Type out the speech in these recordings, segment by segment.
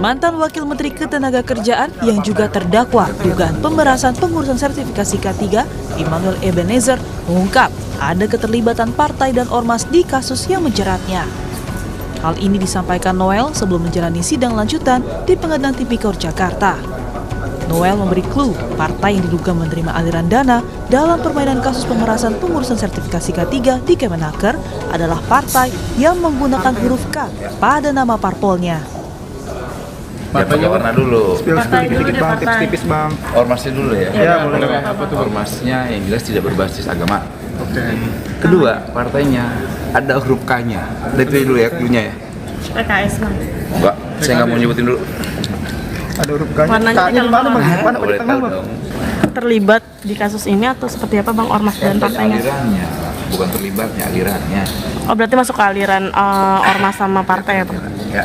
Mantan Wakil Menteri Ketenagakerjaan yang juga terdakwa dugaan pemerasan pengurusan sertifikasi K3, Immanuel Ebenezer, mengungkap ada keterlibatan partai dan ormas di kasus yang menjeratnya. Hal ini disampaikan Noel sebelum menjalani sidang lanjutan di Pengadilan Tipikor Jakarta. Noel memberi clue partai yang diduga menerima aliran dana dalam permainan kasus pemerasan pengurusan sertifikasi K3 di Kemenaker adalah partai yang menggunakan huruf K pada nama parpolnya. Ya, pakai warna dulu. Dikit-dikit bang, tipis-tipis bang. Ormasnya dulu ya. Ya, boleh. Apa tuh ormasnya yang jelas tidak berbasis agama. Oke. Kedua, partainya ada huruf K-nya. Dari dulu ya, clue-nya ya. PKS bang. Enggak, saya nggak mau nyebutin dulu. Ada huruf K-nya. Warnanya K-nya di mana bang? Depan apa di Boleh tengah tahu bang? dong. Terlibat di kasus ini atau seperti apa bang ormas dan partainya? Alirannya, bukan terlibatnya, alirannya. Oh berarti masuk ke aliran ormas sama partai ya bang? Ya.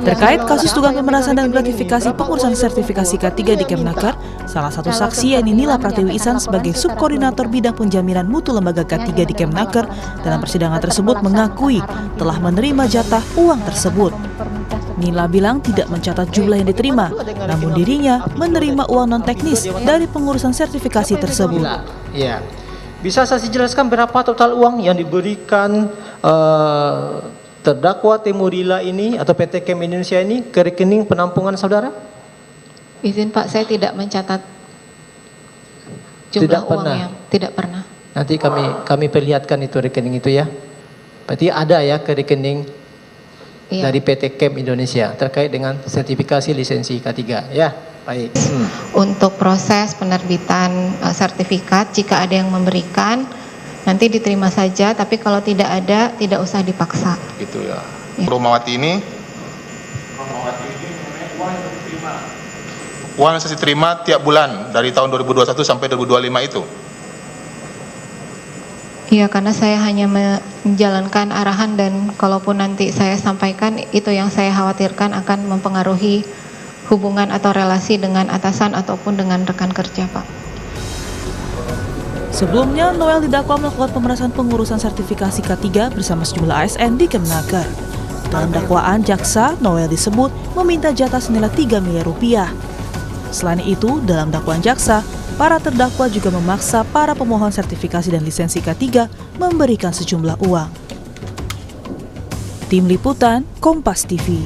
Terkait kasus dugaan pemerasan dan gratifikasi pengurusan sertifikasi K3 di Kemenaker, salah satu saksi yakni Nila Pratiwi Ihsan sebagai subkoordinator bidang penjaminan mutu lembaga K3 di Kemenaker dalam persidangan tersebut mengakui telah menerima jatah uang tersebut. Nila bilang tidak mencatat jumlah yang diterima, namun dirinya menerima uang non-teknis dari pengurusan sertifikasi tersebut. Ya, bisa saya jelaskan berapa total uang yang diberikan terdakwa Temurila ini atau PT Kem Indonesia ini ke rekening penampungan saudara? Izin Pak, saya tidak mencatat jumlah uangnya. Tidak pernah. Nanti kami perlihatkan itu rekening itu ya. Berarti ada ya ke rekening dari PT Kem Indonesia terkait dengan sertifikasi lisensi K3 ya. Baik. Untuk proses penerbitan sertifikat, jika ada yang memberikan nanti diterima saja, tapi kalau tidak ada tidak usah dipaksa. Gitu ya. Romawati ini uang yang saya terima tiap bulan dari tahun 2021 sampai 2025 itu. Iya, karena saya hanya menjalankan arahan dan kalaupun nanti saya sampaikan itu yang saya khawatirkan akan mempengaruhi hubungan atau relasi dengan atasan ataupun dengan rekan kerja, Pak. Sebelumnya, Noel didakwa melakukan pemerasan pengurusan sertifikasi K3 bersama sejumlah ASN di Kemenaker. Dalam dakwaan jaksa, Noel disebut meminta jatah senilai 3 miliar rupiah. Selain itu, dalam dakwaan jaksa, para terdakwa juga memaksa para pemohon sertifikasi dan lisensi K3 memberikan sejumlah uang. Tim Liputan, Kompas TV.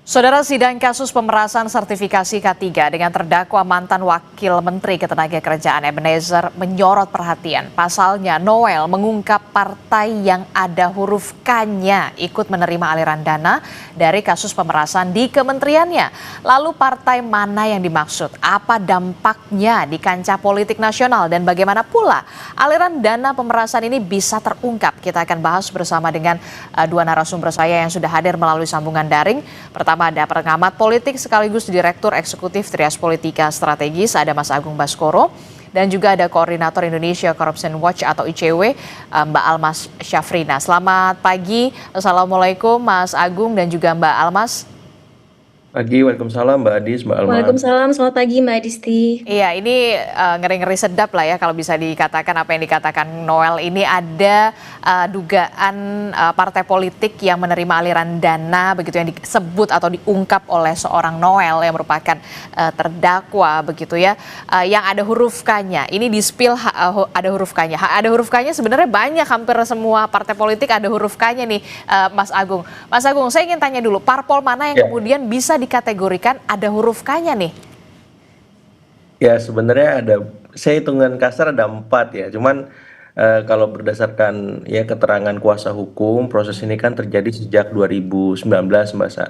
Saudara, sidang kasus pemerasan sertifikasi K3 dengan terdakwa mantan Wakil Menteri Ketenagakerjaan Ebenezer menyorot perhatian. Pasalnya, Noel mengungkap partai yang ada huruf K-nya ikut menerima aliran dana dari kasus pemerasan di kementeriannya. Lalu partai mana yang dimaksud? Apa dampaknya di kancah politik nasional? Dan bagaimana pula aliran dana pemerasan ini bisa terungkap? Kita akan bahas bersama dengan dua narasumber saya yang sudah hadir melalui sambungan daring. Pertama, ada pengamat politik sekaligus Direktur Eksekutif Trias Politika Strategis, ada Mas Agung Baskoro, dan juga ada Koordinator Indonesia Corruption Watch atau ICW, Mbak Almas Syafrina. Selamat pagi, Assalamualaikum Mas Agung dan juga Mbak Almas. Pagi, waalaikumsalam Mbak Adis, Mbak Almas. Waalaikumsalam, selamat pagi Mbak Adisti. Iya, ini ngeri-ngeri sedap lah ya kalau bisa dikatakan apa yang dikatakan Noel ini ada dugaan partai politik yang menerima aliran dana begitu yang disebut atau diungkap oleh seorang Noel yang merupakan terdakwa begitu ya, yang ada huruf K-nya. Ini di-spill ada huruf K-nya. Ada huruf K-nya sebenarnya banyak, hampir semua partai politik ada huruf K-nya nih, Mas Agung. Mas Agung, saya ingin tanya dulu, parpol mana yang kemudian bisa dikategorikan ada huruf K-nya nih? Ya, sebenarnya ada, saya hitungan kasar ada 4 ya. Cuman kalau berdasarkan ya keterangan kuasa hukum, proses ini kan terjadi sejak 2019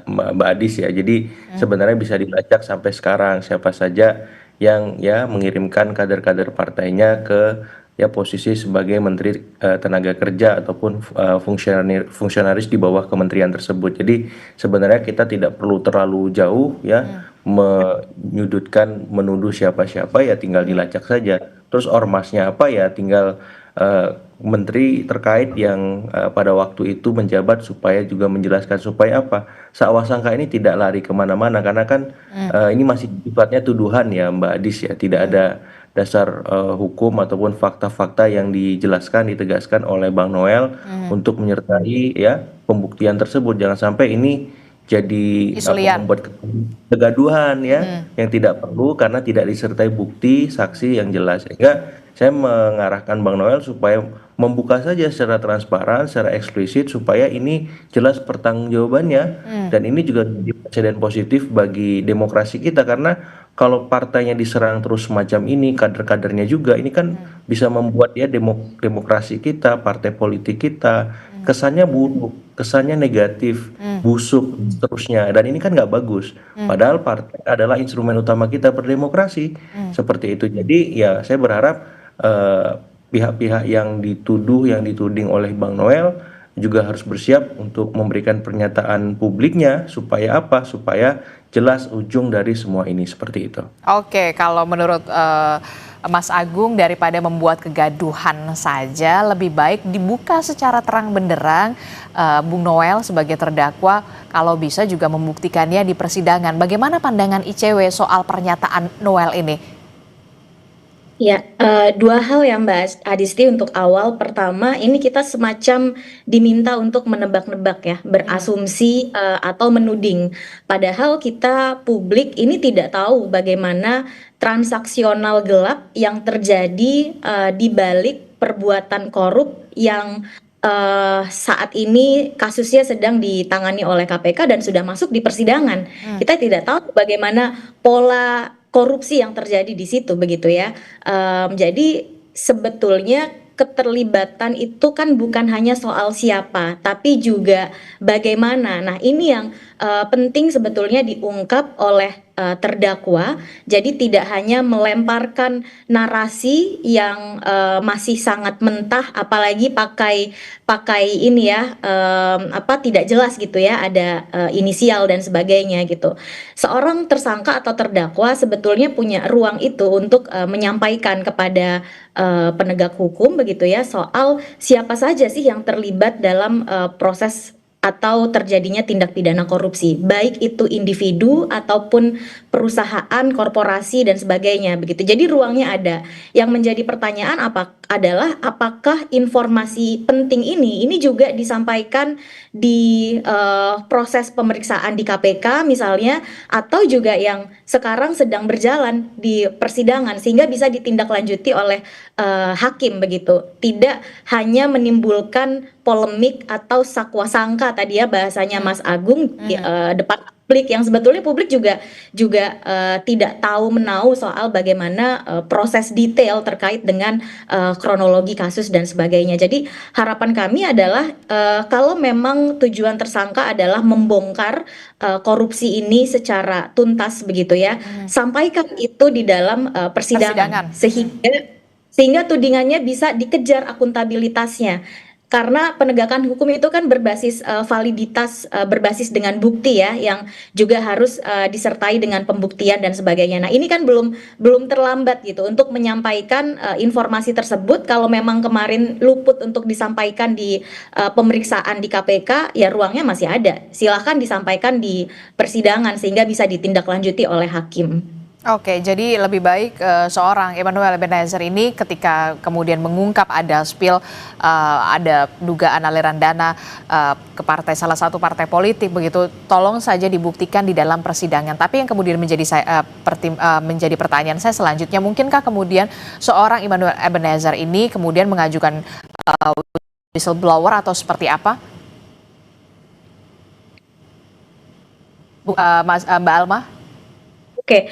Mbak Adis ya. Jadi sebenarnya bisa dilacak sampai sekarang siapa saja yang ya mengirimkan kader-kader partainya ke ya posisi sebagai Menteri Tenaga Kerja ataupun fungsionaris di bawah kementerian tersebut. Jadi sebenarnya kita tidak perlu terlalu jauh ya menuduh siapa-siapa, ya tinggal dilacak saja. Terus ormasnya apa ya tinggal menteri terkait yang pada waktu itu menjabat supaya juga menjelaskan supaya apa sakwa sangka ini tidak lari kemana-mana karena kan ini masih sifatnya tuduhan ya Mbak Adis ya, tidak ada dasar hukum ataupun fakta-fakta yang dijelaskan ditegaskan oleh Bang Noel untuk menyertai ya pembuktian tersebut. Jangan sampai ini jadi membuat kegaduhan ya yang tidak perlu karena tidak disertai bukti saksi yang jelas. Sehingga saya mengarahkan Bang Noel supaya membuka saja secara transparan, secara eksplisit supaya ini jelas pertanggungjawabannya dan ini juga menjadi presiden positif bagi demokrasi kita karena kalau partainya diserang terus semacam ini, kader-kadernya juga, ini kan bisa membuat ya demokrasi kita, partai politik kita, kesannya buruk, kesannya negatif, busuk, seterusnya. Dan ini kan nggak bagus. Padahal partai adalah instrumen utama kita berdemokrasi. Seperti itu. Jadi ya saya berharap pihak-pihak yang dituduh, yang dituding oleh Bang Noel, juga harus bersiap untuk memberikan pernyataan publiknya supaya apa? Supaya jelas ujung dari semua ini seperti itu. Oke, kalau menurut Mas Agung daripada membuat kegaduhan saja lebih baik dibuka secara terang benderang Bung Noel sebagai terdakwa kalau bisa juga membuktikannya di persidangan. Bagaimana pandangan ICW soal pernyataan Noel ini? Ya, dua hal ya Mbak Adisti untuk awal. Pertama, ini kita semacam diminta untuk menebak-nebak ya, berasumsi atau menuding. Padahal kita publik ini tidak tahu bagaimana transaksional gelap yang terjadi di balik perbuatan korup yang saat ini kasusnya sedang ditangani oleh KPK dan sudah masuk di persidangan. Kita tidak tahu bagaimana pola korupsi yang terjadi di situ begitu ya. Jadi sebetulnya keterlibatan itu kan bukan hanya soal siapa, tapi juga bagaimana. Nah, ini yang penting sebetulnya diungkap oleh terdakwa. Jadi tidak hanya melemparkan narasi yang masih sangat mentah, apalagi pakai ini ya tidak jelas gitu ya, ada inisial dan sebagainya gitu. Seorang tersangka atau terdakwa sebetulnya punya ruang itu untuk menyampaikan kepada penegak hukum begitu ya soal siapa saja sih yang terlibat dalam proses atau terjadinya tindak pidana korupsi, baik itu individu ataupun perusahaan, korporasi dan sebagainya begitu. Jadi ruangnya ada. Yang menjadi pertanyaan adalah apakah informasi penting ini juga disampaikan di proses pemeriksaan di KPK misalnya, atau juga yang sekarang sedang berjalan di persidangan sehingga bisa ditindaklanjuti oleh hakim begitu. Tidak hanya menimbulkan polemik atau sakwa sangka tadi ya bahasanya Mas Agung di depan publik yang sebetulnya publik juga tidak tahu menau soal bagaimana proses detail terkait dengan kronologi kasus dan sebagainya. Jadi harapan kami adalah kalau memang tujuan tersangka adalah membongkar korupsi ini secara tuntas begitu ya, sampaikan itu di dalam persidangan. Sehingga tudingannya bisa dikejar akuntabilitasnya. Karena penegakan hukum itu kan berbasis validitas, berbasis dengan bukti ya, yang juga harus disertai dengan pembuktian dan sebagainya. Nah, ini kan belum terlambat gitu untuk menyampaikan informasi tersebut. Kalau memang kemarin luput untuk disampaikan di pemeriksaan di KPK, ya ruangnya masih ada. Silahkan disampaikan di persidangan sehingga bisa ditindaklanjuti oleh hakim. Oke, jadi lebih baik seorang Emmanuel Ebenezer ini ketika kemudian mengungkap ada spill, ada dugaan aliran dana ke salah satu partai politik begitu, tolong saja dibuktikan di dalam persidangan. Tapi yang kemudian menjadi pertanyaan saya selanjutnya, mungkinkah kemudian seorang Emmanuel Ebenezer ini kemudian mengajukan whistleblower atau seperti apa? Mbak Alma? Oke,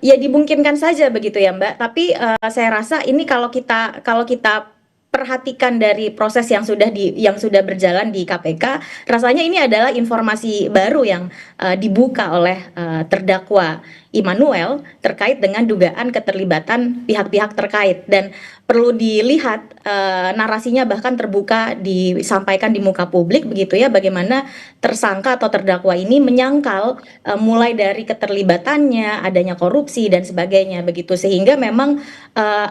ya dimungkinkan saja begitu ya Mbak. Tapi saya rasa ini kalau kita perhatikan dari proses yang sudah berjalan di KPK, rasanya ini adalah informasi baru yang dibuka oleh terdakwa. Immanuel terkait dengan dugaan keterlibatan pihak-pihak terkait, dan perlu dilihat narasinya bahkan terbuka disampaikan di muka publik begitu ya, bagaimana tersangka atau terdakwa ini menyangkal mulai dari keterlibatannya, adanya korupsi dan sebagainya begitu, sehingga memang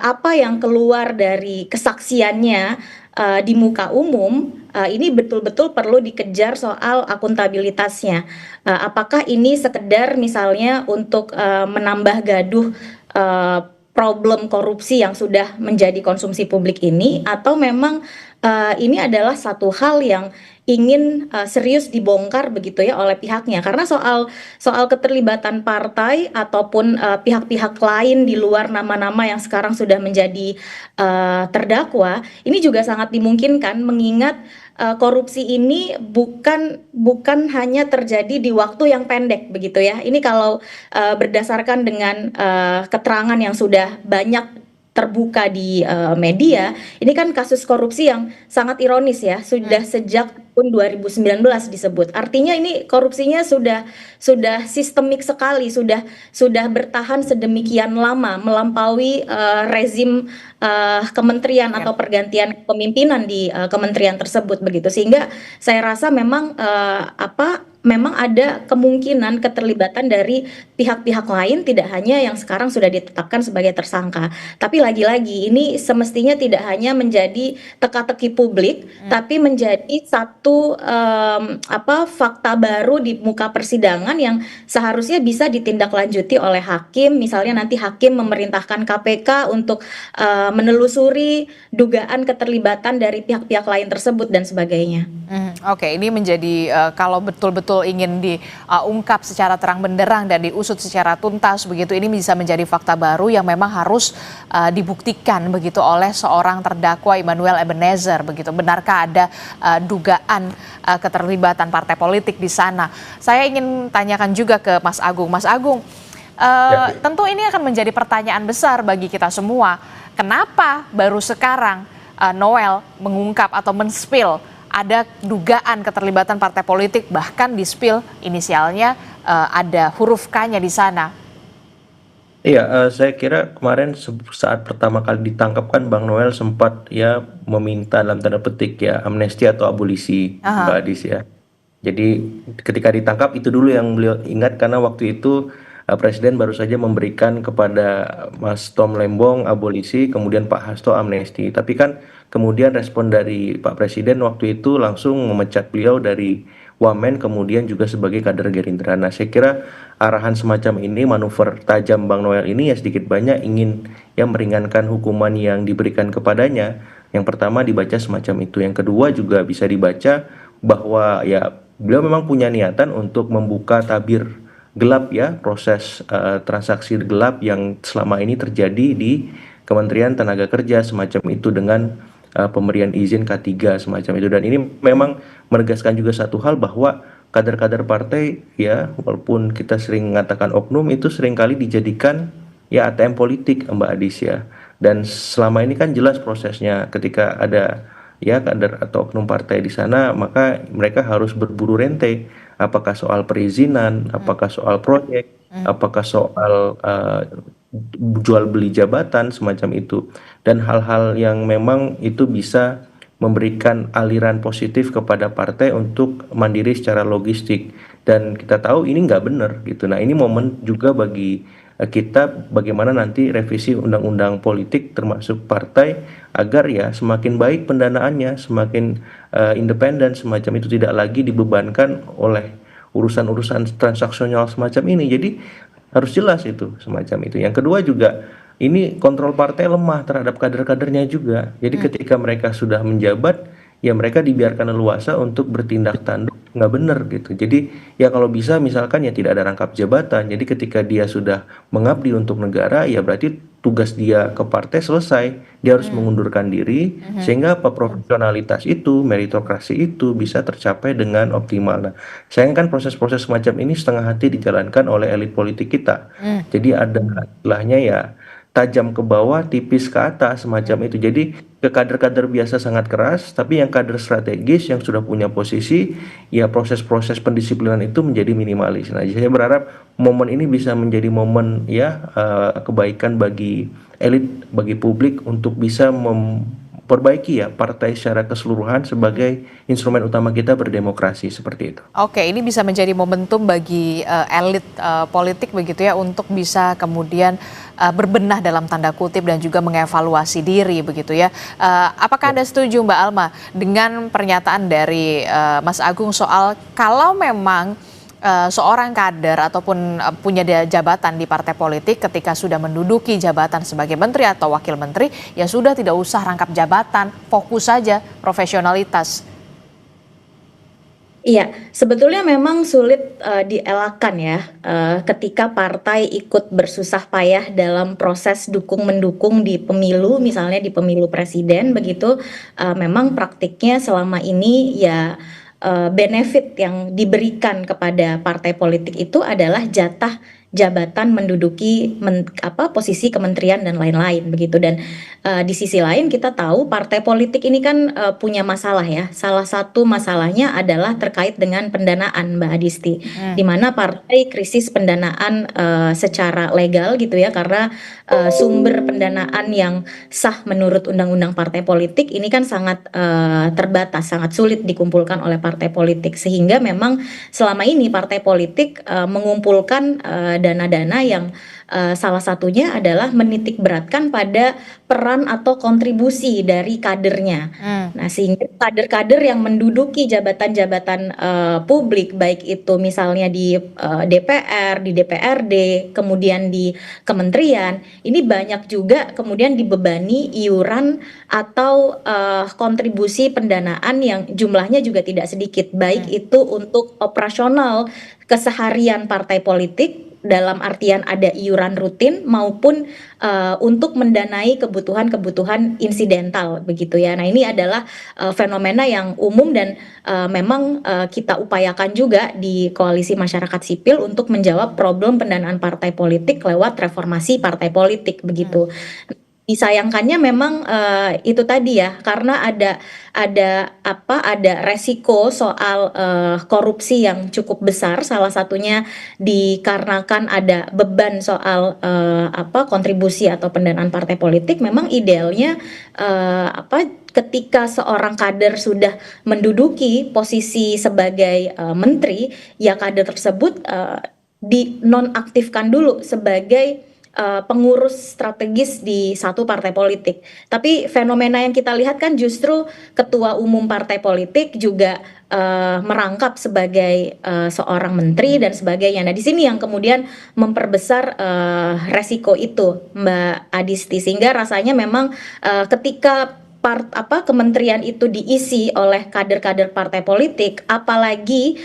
apa yang keluar dari kesaksiannya di muka umum ini betul-betul perlu dikejar soal akuntabilitasnya. Apakah ini sekedar misalnya untuk menambah gaduh problem korupsi yang sudah menjadi konsumsi publik ini, atau memang ini adalah satu hal yang ingin serius dibongkar begitu ya oleh pihaknya, karena soal keterlibatan partai ataupun pihak-pihak lain di luar nama-nama yang sekarang sudah menjadi terdakwa ini juga sangat dimungkinkan, mengingat korupsi ini bukan hanya terjadi di waktu yang pendek begitu ya. Ini kalau berdasarkan dengan keterangan yang sudah banyak terbuka di media, ini kan kasus korupsi yang sangat ironis ya, sudah sejak tahun 2019 disebut. Artinya ini korupsinya sudah sistemik sekali, sudah bertahan sedemikian lama, melampaui rezim kementerian atau pergantian kepemimpinan di kementerian tersebut begitu. Sehingga saya rasa memang memang ada kemungkinan keterlibatan dari pihak-pihak lain, tidak hanya yang sekarang sudah ditetapkan sebagai tersangka. Tapi lagi-lagi ini semestinya tidak hanya menjadi teka-teki publik, tapi menjadi satu fakta baru di muka persidangan yang seharusnya bisa ditindaklanjuti oleh hakim. Misalnya nanti hakim memerintahkan KPK untuk menelusuri dugaan keterlibatan dari pihak-pihak lain tersebut dan sebagainya. Oke, ini menjadi kalau betul-betul ingin diungkap secara terang benderang dan diusut secara tuntas begitu, ini bisa menjadi fakta baru yang memang harus dibuktikan begitu oleh seorang terdakwa Immanuel Ebenezer begitu. Benarkah ada dugaan keterlibatan partai politik di sana? Saya ingin tanyakan juga ke Mas Agung. Mas Agung, tentu ini akan menjadi pertanyaan besar bagi kita semua. Kenapa baru sekarang Noel mengungkap atau men-spill ada dugaan keterlibatan partai politik, bahkan di-spill inisialnya ada huruf K-nya di sana? Iya, saya kira kemarin saat pertama kali ditangkap kan Bang Noel sempat ya meminta dalam tanda petik ya amnesti atau abolisi, Mbak Adis ya. Jadi ketika ditangkap itu dulu yang beliau ingat, karena waktu itu Presiden baru saja memberikan kepada Mas Tom Lembong abolisi, kemudian Pak Hasto amnesti. Tapi kan kemudian respon dari Pak Presiden waktu itu langsung memecat beliau dari Wamen, kemudian juga sebagai kader Gerindra. Nah, saya kira arahan semacam ini, manuver tajam Bang Noel ini ya sedikit banyak ingin ya meringankan hukuman yang diberikan kepadanya. Yang pertama dibaca semacam itu. Yang kedua juga bisa dibaca bahwa ya beliau memang punya niatan untuk membuka tabir gelap ya, proses transaksi gelap yang selama ini terjadi di Kementerian Tenaga Kerja semacam itu dengan pemberian izin K3 semacam itu. Dan ini memang menegaskan juga satu hal bahwa kader-kader partai ya, walaupun kita sering mengatakan oknum, itu seringkali dijadikan ya ATM politik, Mbak Adis ya. Dan selama ini kan jelas prosesnya, ketika ada ya kader atau oknum partai di sana, maka mereka harus berburu rente. Apakah soal perizinan, apakah soal proyek, apakah soal jual beli jabatan semacam itu, dan hal-hal yang memang itu bisa memberikan aliran positif kepada partai untuk mandiri secara logistik, dan kita tahu ini nggak benar gitu. Nah, ini momen juga bagi kita bagaimana nanti revisi undang-undang politik termasuk partai agar ya semakin baik pendanaannya, semakin independen semacam itu, tidak lagi dibebankan oleh urusan-urusan transaksional semacam ini. Jadi harus jelas itu semacam itu. Yang kedua juga ini kontrol partai lemah terhadap kader-kadernya juga. Jadi ketika mereka sudah menjabat ya mereka dibiarkan leluasa untuk bertindak tanduk, nggak benar gitu. Jadi ya kalau bisa misalkan ya tidak ada rangkap jabatan. Jadi ketika dia sudah mengabdi untuk negara ya berarti tugas dia ke partai selesai. Dia harus mengundurkan diri sehingga profesionalitas itu, meritokrasi itu bisa tercapai dengan optimal. Nah, sayang kan proses-proses semacam ini setengah hati dijalankan oleh elit politik kita. Jadi ada istilahnya ya tajam ke bawah, tipis ke atas semacam itu. Jadi ke kader-kader biasa sangat keras, tapi yang kader strategis yang sudah punya posisi, ya proses-proses pendisiplinan itu menjadi minimalis. Nah, saya berharap momen ini bisa menjadi momen kebaikan bagi elit, bagi publik untuk bisa memperbaiki ya partai secara keseluruhan sebagai instrumen utama kita berdemokrasi seperti itu. Oke, ini bisa menjadi momentum bagi elit politik begitu ya untuk bisa kemudian berbenah dalam tanda kutip dan juga mengevaluasi diri begitu ya. Apakah Anda setuju Mbak Alma dengan pernyataan dari Mas Agung soal kalau memang seorang kader ataupun punya jabatan di partai politik ketika sudah menduduki jabatan sebagai menteri atau wakil menteri ya sudah tidak usah rangkap jabatan, fokus saja profesionalitas. Iya, sebetulnya memang sulit dielakkan ya ketika partai ikut bersusah payah dalam proses dukung-mendukung di pemilu, misalnya di pemilu presiden begitu, memang praktiknya selama ini ya benefit yang diberikan kepada partai politik itu adalah jatah jabatan menduduki posisi kementerian dan lain-lain begitu. Dan di sisi lain kita tahu partai politik ini kan punya masalah ya. Salah satu masalahnya adalah terkait dengan pendanaan, Mbak Adisti, di mana partai krisis pendanaan secara legal gitu ya, karena sumber pendanaan yang sah menurut undang-undang partai politik ini kan sangat terbatas, sangat sulit dikumpulkan oleh partai politik, sehingga memang selama ini partai politik mengumpulkan dana-dana yang salah satunya adalah menitik beratkan pada peran atau kontribusi dari kadernya. Nah, sehingga kader-kader yang menduduki jabatan-jabatan publik, baik itu misalnya di DPR, di DPRD, kemudian di kementerian, ini banyak juga kemudian dibebani iuran atau kontribusi pendanaan yang jumlahnya juga tidak sedikit, baik itu untuk operasional keseharian partai politik dalam artian ada iuran rutin maupun untuk mendanai kebutuhan-kebutuhan insidental begitu ya. Nah, ini adalah fenomena yang umum dan memang kita upayakan juga di Koalisi Masyarakat Sipil untuk menjawab problem pendanaan partai politik lewat reformasi partai politik begitu. Disayangkannya memang itu tadi ya, karena ada resiko soal korupsi yang cukup besar, salah satunya dikarenakan ada beban soal kontribusi atau pendanaan partai politik. Memang idealnya ketika seorang kader sudah menduduki posisi sebagai menteri, ya kader tersebut dinonaktifkan dulu sebagai pengurus strategis di satu partai politik. Tapi fenomena yang kita lihat kan justru ketua umum partai politik juga merangkap sebagai seorang menteri dan sebagainya. Nah, di sini yang kemudian memperbesar resiko itu, Mbak Adisti, sehingga rasanya memang ketika kementerian itu diisi oleh kader-kader partai politik, apalagi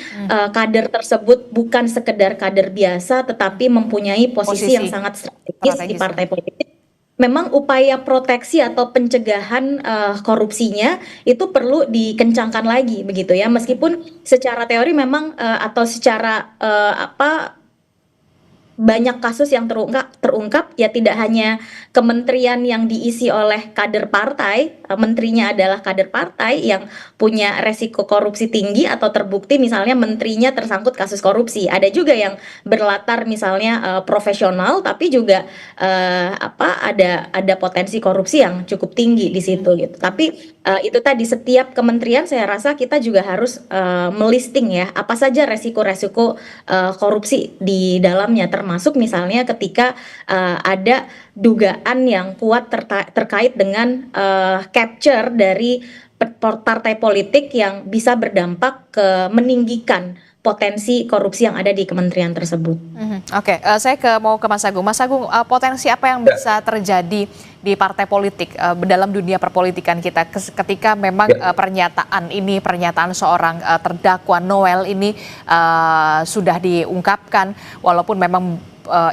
kader tersebut bukan sekedar kader biasa tetapi mempunyai posisi yang sangat strategis di partai politik, memang upaya proteksi atau pencegahan korupsinya itu perlu dikencangkan lagi begitu ya, meskipun secara teori memang atau secara banyak kasus yang terungkap ya, tidak hanya kementerian yang diisi oleh kader partai, menterinya adalah kader partai yang punya resiko korupsi tinggi atau terbukti misalnya menterinya tersangkut kasus korupsi. Ada juga yang berlatar misalnya profesional tapi juga ada potensi korupsi yang cukup tinggi di situ gitu. Tapi itu tadi, setiap kementerian saya rasa kita juga harus melisting ya apa saja resiko-resiko korupsi di dalamnya, termasuk misalnya ketika ada dugaan yang kuat terkait dengan capture dari partai politik yang bisa berdampak ke meninggikan potensi korupsi yang ada di kementerian tersebut. Oke, saya mau ke Mas Agung. Mas Agung, potensi apa yang bisa terjadi di partai politik dalam dunia perpolitikan kita ketika memang pernyataan seorang terdakwa Noel ini sudah diungkapkan, walaupun memang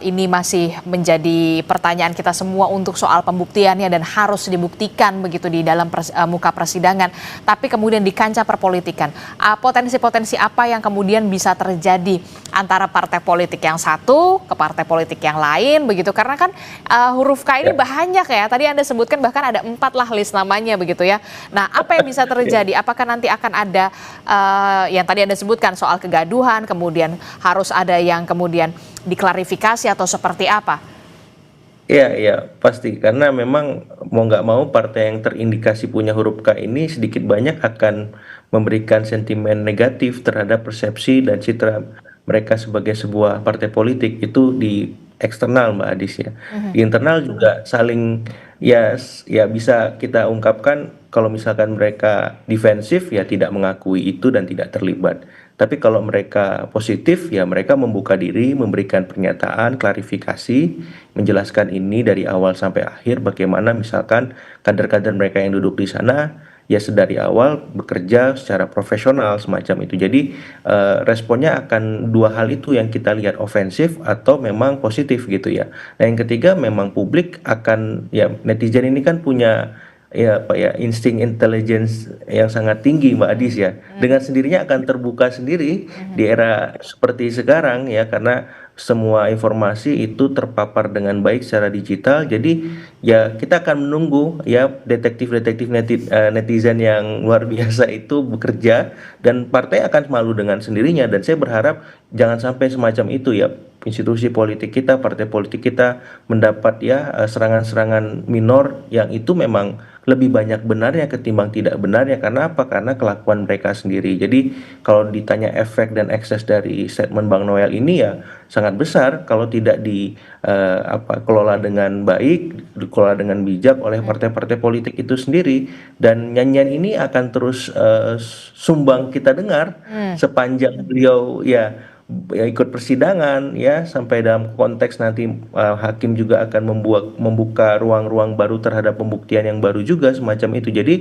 ini masih menjadi pertanyaan kita semua untuk soal pembuktiannya dan harus dibuktikan begitu di dalam muka persidangan. Tapi kemudian di kancah perpolitikan, potensi-potensi apa yang kemudian bisa terjadi antara partai politik yang satu ke partai politik yang lain begitu? Karena kan huruf K ini banyak ya. Tadi Anda sebutkan bahkan ada 4 lah list namanya begitu ya. Nah, apa yang bisa terjadi? Apakah nanti akan ada yang tadi Anda sebutkan soal kegaduhan, kemudian harus ada yang kemudian diklarifikasi atau seperti apa? Iya, pasti. Karena memang mau nggak mau partai yang terindikasi punya huruf K ini sedikit banyak akan memberikan sentimen negatif terhadap persepsi dan citra mereka sebagai sebuah partai politik itu di eksternal, Mbak Adis ya. Di internal juga saling ya bisa kita ungkapkan kalau misalkan mereka defensif ya tidak mengakui itu dan tidak terlibat. Tapi kalau mereka positif ya mereka membuka diri, memberikan pernyataan, klarifikasi, menjelaskan ini dari awal sampai akhir bagaimana misalkan kader-kader mereka yang duduk di sana ya sedari awal bekerja secara profesional semacam itu. Jadi responnya akan dua hal itu yang kita lihat, ofensif atau memang positif gitu ya. Nah yang ketiga memang publik akan ya netizen ini kan punya insting intelligence yang sangat tinggi Mbak Adis ya. Dengan sendirinya akan terbuka sendiri di era seperti sekarang ya, karena semua informasi itu terpapar dengan baik secara digital. Jadi ya kita akan menunggu ya detektif-detektif netizen yang luar biasa itu bekerja dan partai akan malu dengan sendirinya. Dan saya berharap jangan sampai semacam itu ya, institusi politik kita, partai politik kita mendapat ya serangan-serangan minor yang itu memang lebih banyak benarnya ketimbang tidak benarnya. Karena apa? Karena kelakuan mereka sendiri. Jadi kalau ditanya efek dan ekses dari statement Bang Noel ini ya sangat besar kalau tidak kelola dengan baik, dikelola dengan bijak oleh partai-partai politik itu sendiri. Dan nyanyian ini akan terus sumbang kita dengar sepanjang beliau ya ikut persidangan ya, sampai dalam konteks nanti hakim juga akan membuka ruang-ruang baru terhadap pembuktian yang baru juga semacam itu. Jadi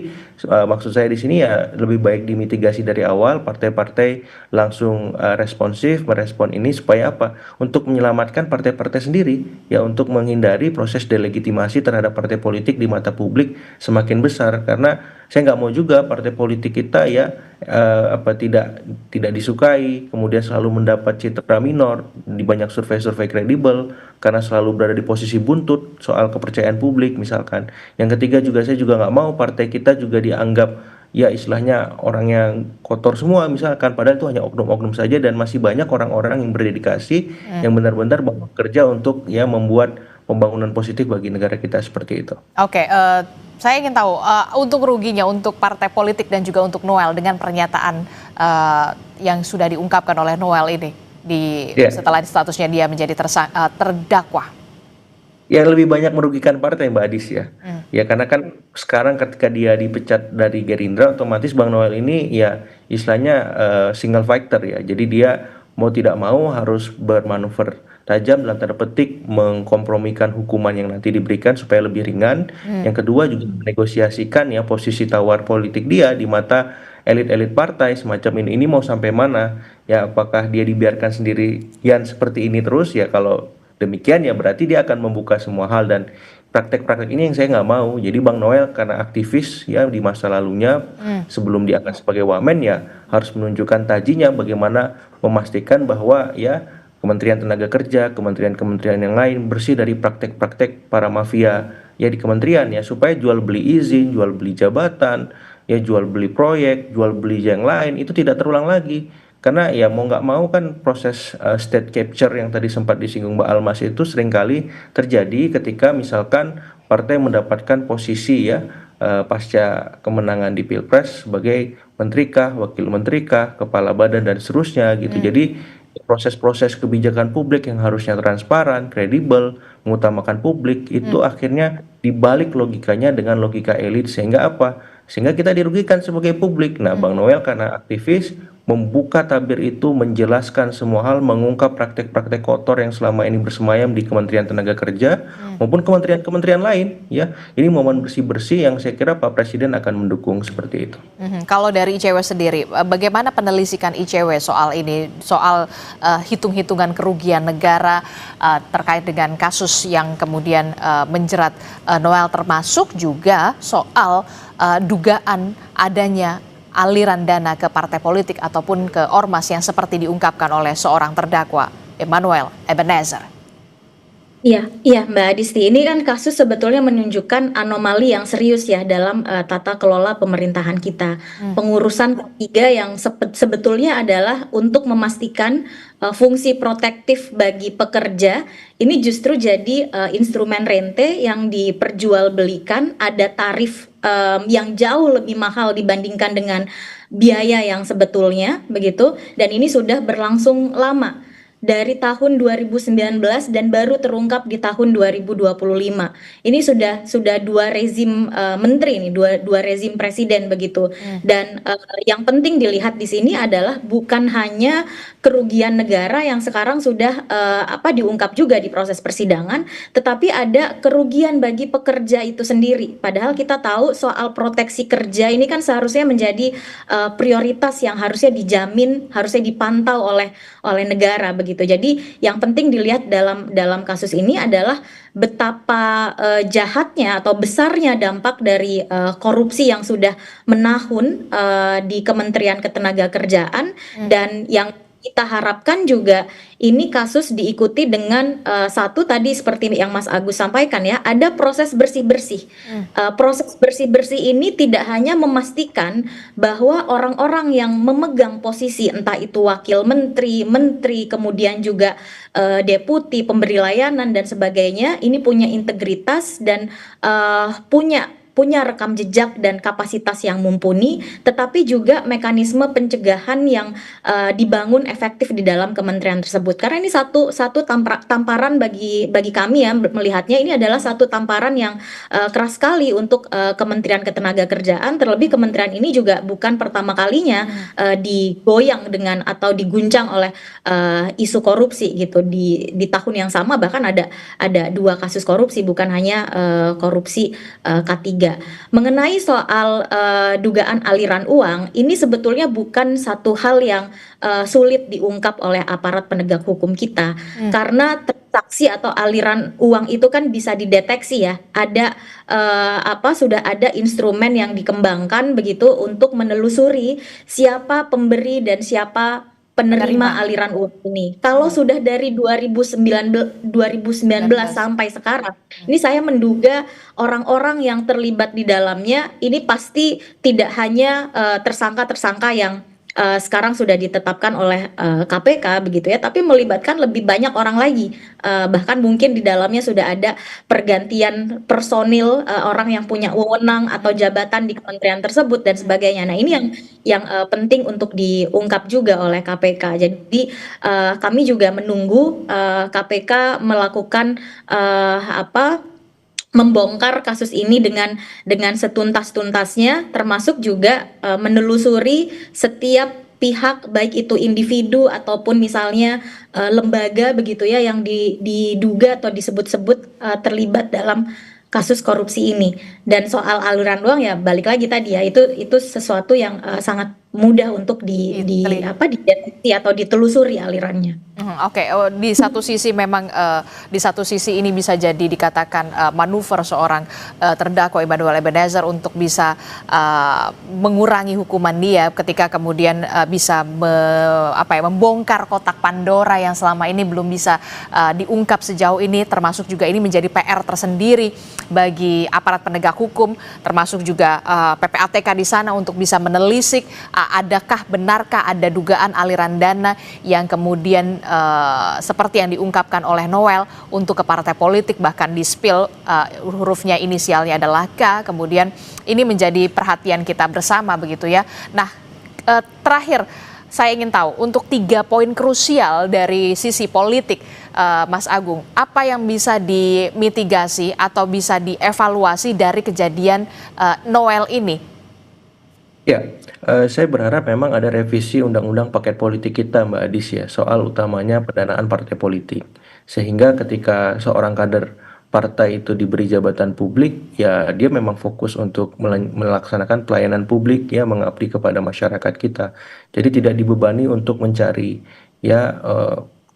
maksud saya di sini ya lebih baik dimitigasi dari awal, partai-partai langsung responsif merespon ini supaya apa? Untuk menyelamatkan partai-partai sendiri ya, untuk menghindari proses delegitimasi terhadap partai politik di mata publik semakin besar. Karena saya nggak mau juga partai politik kita ya tidak disukai, kemudian selalu mendapat citra minor di banyak survei-survei kredibel karena selalu berada di posisi buntut soal kepercayaan publik misalkan. Yang ketiga juga saya juga nggak mau partai kita juga dianggap ya istilahnya orang yang kotor semua misalkan, padahal itu hanya oknum-oknum saja dan masih banyak orang-orang yang berdedikasi yang benar-benar bekerja untuk ya membuat pembangunan positif bagi negara kita seperti itu. Oke, saya ingin tahu untuk ruginya untuk partai politik dan juga untuk Noel dengan pernyataan yang sudah diungkapkan oleh Noel ini setelah statusnya dia menjadi terdakwa. Ya lebih banyak merugikan partai Mbak Adis ya. Ya karena kan sekarang ketika dia dipecat dari Gerindra, otomatis Bang Noel ini ya istilahnya single fighter ya. Jadi dia mau tidak mau harus bermanuver tajam dalam tanda petik mengkompromikan hukuman yang nanti diberikan supaya lebih ringan. Yang kedua juga menegosiasikan ya posisi tawar politik dia di mata elit-elit partai semacam ini mau sampai mana ya, apakah dia dibiarkan sendirian seperti ini terus ya. Kalau demikian ya berarti dia akan membuka semua hal, dan praktek-praktek ini yang saya nggak mau. Jadi Bang Noel karena aktivis ya di masa lalunya sebelum diangkat sebagai wamen ya harus menunjukkan tajinya bagaimana memastikan bahwa ya Kementerian Tenaga Kerja, kementerian-kementerian yang lain bersih dari praktek-praktek para mafia ya di kementerian ya, supaya jual beli izin, jual beli jabatan, ya jual beli proyek, jual beli yang lain itu tidak terulang lagi. Karena ya mau nggak mau kan proses state capture yang tadi sempat disinggung Mbak Almas itu seringkali terjadi ketika misalkan partai mendapatkan posisi ya pasca kemenangan di Pilpres sebagai menteri kah, wakil menteri kah, kepala badan dan seterusnya gitu. Jadi proses-proses kebijakan publik yang harusnya transparan, kredibel, mengutamakan publik itu akhirnya dibalik logikanya dengan logika elit, sehingga apa? Sehingga kita dirugikan sebagai publik. Nah, Bang Noel karena aktivis membuka tabir itu, menjelaskan semua hal, mengungkap praktek-praktek kotor yang selama ini bersemayam di Kementerian Tenaga Kerja maupun kementerian-kementerian lain, ya. Ini momen bersih-bersih yang saya kira Pak Presiden akan mendukung seperti itu. Kalau dari ICW sendiri, bagaimana penelitikan ICW soal ini, soal hitung-hitungan kerugian negara terkait dengan kasus yang kemudian menjerat Noel, termasuk juga soal dugaan adanya aliran dana ke partai politik ataupun ke ormas yang seperti diungkapkan oleh seorang terdakwa, Emmanuel Ebenezer. Iya, Mbak Adisti. Ini kan kasus sebetulnya menunjukkan anomali yang serius ya dalam tata kelola pemerintahan kita. Pengurusan K3 yang sebetulnya adalah untuk memastikan fungsi protektif bagi pekerja ini justru jadi instrumen rente yang diperjualbelikan, ada tarif yang jauh lebih mahal dibandingkan dengan biaya yang sebetulnya begitu, dan ini sudah berlangsung lama. Dari tahun 2019 dan baru terungkap di tahun 2025. Ini sudah dua rezim menteri nih, dua rezim presiden begitu. Dan yang penting dilihat di sini adalah bukan hanya kerugian negara yang sekarang sudah diungkap juga di proses persidangan, tetapi ada kerugian bagi pekerja itu sendiri. Padahal kita tahu soal proteksi kerja ini kan seharusnya menjadi prioritas yang harusnya dijamin, harusnya dipantau oleh negara begitu. Jadi yang penting dilihat dalam kasus ini adalah betapa jahatnya atau besarnya dampak dari korupsi yang sudah menahun di Kementerian Ketenagakerjaan, dan yang kita harapkan juga ini kasus diikuti dengan satu tadi seperti yang Mas Agus sampaikan ya, ada proses bersih-bersih. Proses bersih-bersih ini tidak hanya memastikan bahwa orang-orang yang memegang posisi entah itu wakil menteri, kemudian juga deputi, pemberi layanan dan sebagainya, ini punya integritas dan punya rekam jejak dan kapasitas yang mumpuni, tetapi juga mekanisme pencegahan yang dibangun efektif di dalam kementerian tersebut. Karena ini satu tamparan bagi kami ya, melihatnya ini adalah satu tamparan yang keras sekali untuk Kementerian Ketenagakerjaan. Terlebih kementerian ini juga bukan pertama kalinya digoyang dengan atau diguncang oleh isu korupsi gitu. Di tahun yang sama bahkan ada 2 kasus korupsi, bukan hanya korupsi K3. Mengenai soal dugaan aliran uang, ini sebetulnya bukan satu hal yang sulit diungkap oleh aparat penegak hukum kita, karena transaksi atau aliran uang itu kan bisa dideteksi ya. Ada sudah ada instrumen yang dikembangkan begitu untuk menelusuri siapa pemberi dan siapa penerima aliran uang ini. Kalau sudah dari 2019 sampai sekarang, ini saya menduga orang-orang yang terlibat di dalamnya ini pasti tidak hanya tersangka-tersangka yang sekarang sudah ditetapkan oleh KPK begitu ya, tapi melibatkan lebih banyak orang lagi. Bahkan mungkin di dalamnya sudah ada pergantian personil orang yang punya wewenang atau jabatan di kementerian tersebut dan sebagainya. Nah, ini yang penting untuk diungkap juga oleh KPK. Jadi kami juga menunggu KPK melakukan membongkar kasus ini dengan setuntas-tuntasnya, termasuk juga menelusuri setiap pihak, baik itu individu ataupun misalnya lembaga begitu ya, yang diduga atau disebut-sebut terlibat dalam kasus korupsi ini. Dan soal aliran uang ya balik lagi tadi ya, itu sesuatu yang sangat mudah untuk dideteksi atau ditelusuri alirannya. Oke, di satu sisi memang di satu sisi ini bisa jadi dikatakan manuver seorang terdakwa Emmanuel Ebenezer untuk bisa mengurangi hukuman dia ketika kemudian bisa membongkar kotak Pandora yang selama ini belum bisa diungkap sejauh ini, termasuk juga ini menjadi PR tersendiri bagi aparat penegak hukum, termasuk juga PPATK di sana untuk bisa menelisik adakah benarkah ada dugaan aliran dana yang kemudian seperti yang diungkapkan oleh Noel untuk ke partai politik, bahkan di spill hurufnya inisialnya adalah K, kemudian ini menjadi perhatian kita bersama begitu ya. Nah, terakhir saya ingin tahu untuk 3 poin krusial dari sisi politik, Mas Agung, apa yang bisa dimitigasi atau bisa dievaluasi dari kejadian Noel ini? Ya, saya berharap memang ada revisi undang-undang paket politik kita, Mbak Adis ya, soal utamanya pendanaan partai politik. Sehingga ketika seorang kader partai itu diberi jabatan publik, ya dia memang fokus untuk melaksanakan pelayanan publik ya, mengabdi kepada masyarakat kita. Jadi tidak dibebani untuk mencari ya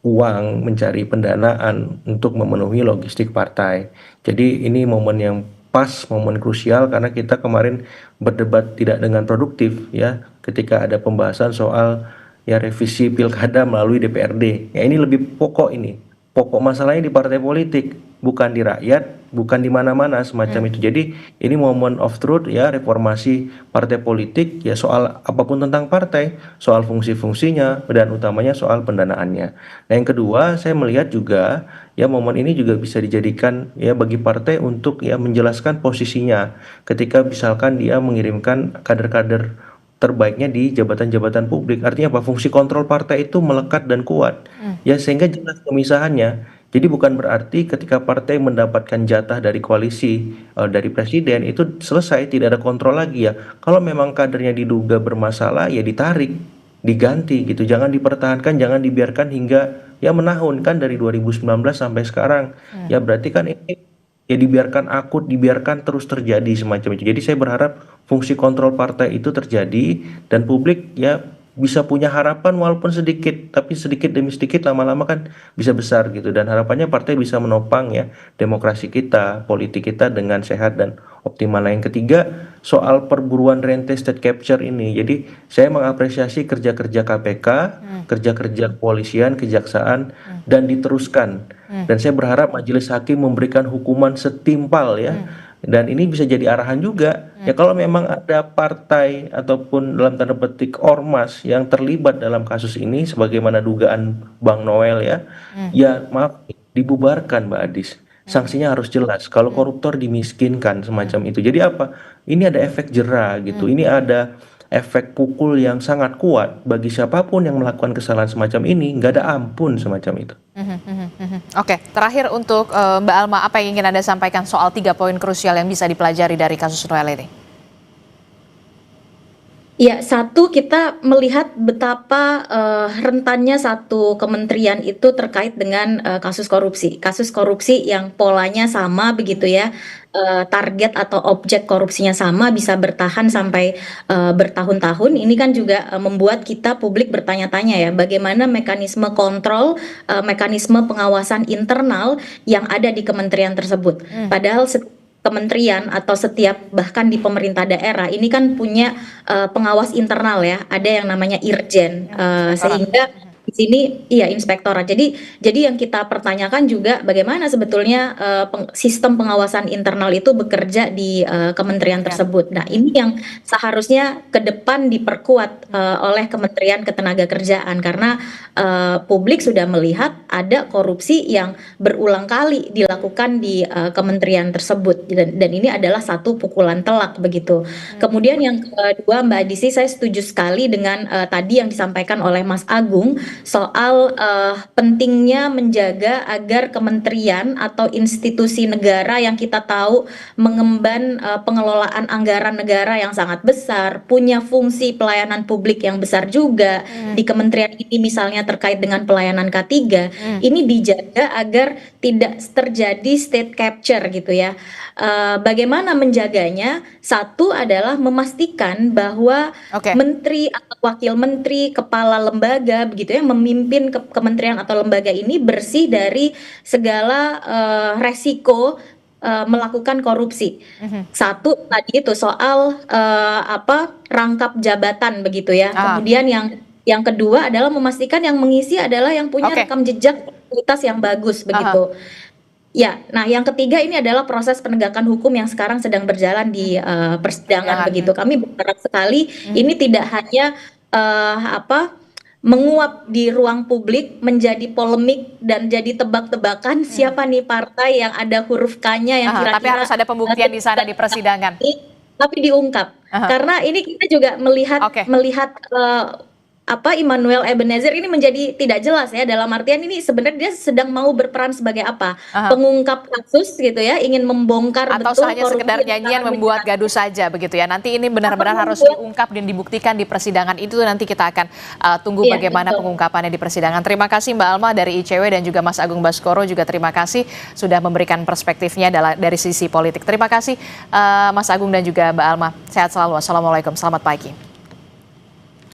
uang, mencari pendanaan untuk memenuhi logistik partai. Jadi ini momen yang pas, momen krusial karena kita kemarin berdebat tidak dengan produktif ya ketika ada pembahasan soal ya revisi pilkada melalui DPRD. Ya ini lebih pokok ini. Pokok masalahnya di partai politik, bukan di rakyat, bukan di mana-mana semacam itu. Jadi ini moment of truth ya, reformasi partai politik ya, soal apapun tentang partai, soal fungsi-fungsinya dan utamanya soal pendanaannya. Nah, yang kedua, saya melihat juga ya momen ini juga bisa dijadikan ya bagi partai untuk ya menjelaskan posisinya ketika misalkan dia mengirimkan kader-kader terbaiknya di jabatan-jabatan publik. Artinya apa? Fungsi kontrol partai itu melekat dan kuat. Ya sehingga jelas pemisahannya. Jadi bukan berarti ketika partai mendapatkan jatah dari koalisi dari presiden itu selesai, tidak ada kontrol lagi ya. Kalau memang kadernya diduga bermasalah ya ditarik, diganti gitu. Jangan dipertahankan, jangan dibiarkan hingga ya menahun kan dari 2019 sampai sekarang. Ya berarti kan ini ya dibiarkan akut, dibiarkan terus terjadi semacam itu. Jadi saya berharap fungsi kontrol partai itu terjadi dan publik ya bisa punya harapan walaupun sedikit, tapi sedikit demi sedikit lama-lama kan bisa besar gitu. Dan harapannya partai bisa menopang ya demokrasi kita, politik kita dengan sehat dan optimal. Nah, yang ketiga soal perburuan rente state capture ini. Jadi saya mengapresiasi kerja-kerja KPK, kerja-kerja kepolisian, kejaksaan dan diteruskan. Dan saya berharap majelis hakim memberikan hukuman setimpal ya. Dan ini bisa jadi arahan juga ya kalau memang ada partai ataupun dalam tanda petik ormas yang terlibat dalam kasus ini sebagaimana dugaan Bang Noel ya, ya maaf dibubarkan Mbak Adis. Sanksinya harus jelas. Kalau koruptor dimiskinkan semacam itu. Jadi apa? Ini ada efek jera gitu. Ini ada efek pukul yang sangat kuat bagi siapapun yang melakukan kesalahan semacam ini, nggak ada ampun semacam itu. Oke, terakhir untuk Mbak Alma, apa yang ingin Anda sampaikan soal 3 poin krusial yang bisa dipelajari dari kasus Noel ini? Ya, satu kita melihat betapa rentannya satu kementerian itu terkait dengan kasus korupsi yang polanya sama begitu ya, target atau objek korupsinya sama bisa bertahan sampai bertahun-tahun. Ini kan juga membuat kita publik bertanya-tanya ya, bagaimana mekanisme kontrol, mekanisme pengawasan internal yang ada di kementerian tersebut. Padahal kementerian atau setiap bahkan di pemerintah daerah ini kan punya pengawas internal ya, ada yang namanya Irjen, sehingga di sini iya inspektorat. Jadi yang kita pertanyakan juga bagaimana sebetulnya sistem pengawasan internal itu bekerja di kementerian tersebut. Nah, ini yang seharusnya ke depan diperkuat oleh Kementerian Ketenagakerjaan karena publik sudah melihat ada korupsi yang berulang kali dilakukan di kementerian tersebut dan ini adalah satu pukulan telak begitu. Kemudian yang kedua Mbak Adisi, saya setuju sekali dengan tadi yang disampaikan oleh Mas Agung soal pentingnya menjaga agar kementerian atau institusi negara yang kita tahu mengemban pengelolaan anggaran negara yang sangat besar, punya fungsi pelayanan publik yang besar juga di kementerian ini misalnya terkait dengan pelayanan K3, ini dijaga agar tidak terjadi state capture gitu ya. Bagaimana menjaganya? Satu adalah memastikan bahwa menteri atau wakil menteri, kepala lembaga begitu ya, memimpin kementerian atau lembaga ini bersih dari segala resiko melakukan korupsi. Satu tadi itu soal rangkap jabatan begitu ya. Kemudian yang kedua adalah memastikan yang mengisi adalah yang punya rekam jejak integritas yang bagus begitu. Ya, nah yang ketiga ini adalah proses penegakan hukum yang sekarang sedang berjalan di persidangan begitu. Kami berharap sekali ini tidak hanya menguap di ruang publik menjadi polemik dan jadi tebak-tebakan siapa nih partai yang ada huruf K-nya yang kira-kira tapi harus ada pembuktian di sana di persidangan. Tapi diungkap. Karena ini kita juga melihat Immanuel Ebenezer ini menjadi tidak jelas ya, dalam artian ini sebenarnya dia sedang mau berperan sebagai apa? Pengungkap kasus gitu ya, ingin membongkar atau betul hanya korupsi sekedar yang nyanyian sekarang membuat menjerat. gaduh saja begitu ya. Nanti ini benar-benar harus membuat- diungkap dan dibuktikan di persidangan itu, nanti kita akan tunggu Iya, bagaimana betul. pengungkapannya di persidangan. Terima kasih Mbak Alma dari ICW dan juga Mas Agung Baskoro juga terima kasih sudah memberikan perspektifnya dari sisi politik. Terima kasih Mas Agung dan juga Mbak Alma. Sehat selalu. Assalamualaikum. Selamat pagi.